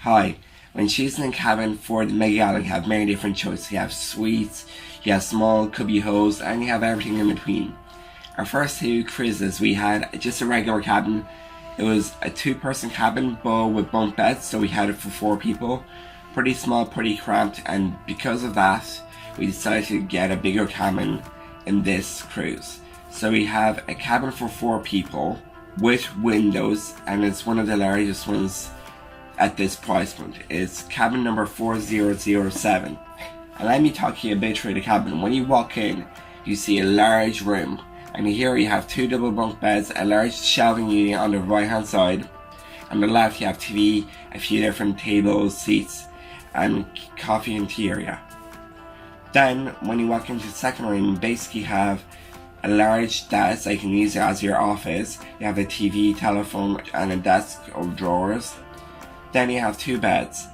Hi. When choosing a cabin for the Magellan, you have many different choices. You have suites, you have small cubby holes, and you have everything in between. Our first two cruises, we had just a regular cabin. It was a 2-person cabin, but with bunk beds, so we had it for 4 people. Pretty small, pretty cramped, and because of that, we decided to get a bigger cabin in this cruise. So we have a cabin for 4 people with windows, and it's one of the largest ones at this price point. It's cabin number 4007. And let me talk to you a bit through the cabin. When you walk in, you see a large room, and here you have 2 double bunk beds, a large shelving unit on the right hand side. On the left you have TV, a few different tables, seats, and coffee and tea area. Then when you walk into the second room, you basically have a large desk that you can use as your office. You have a TV, telephone, and a desk of drawers. Then you have 2 beds.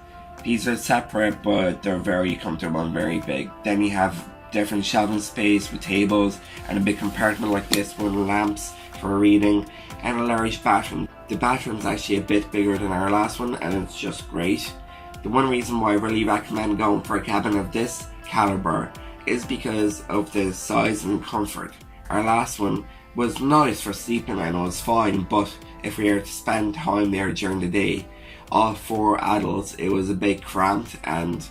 These are separate, but they're very comfortable and very big. Then you have different shelving space with tables and a big compartment like this with lamps for reading, and a large bathroom. The bathroom's actually a bit bigger than our last one, and it's just great. The one reason why I really recommend going for a cabin of this caliber is because of the size and comfort. Our last one was nice for sleeping and it was fine, but if we were to spend time there during the day, all 4 adults, it was a bit cramped, and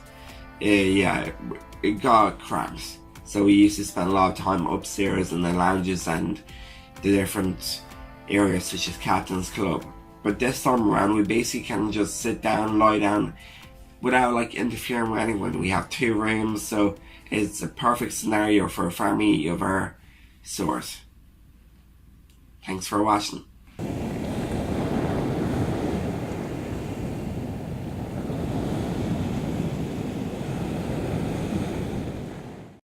it got cramped. So we used to spend a lot of time upstairs in the lounges and the different areas such as Captain's Club. But this time around, we basically can just sit down, lie down without interfering with anyone. We have 2 rooms, so it's a perfect scenario for a family of our sort. Thanks for watching.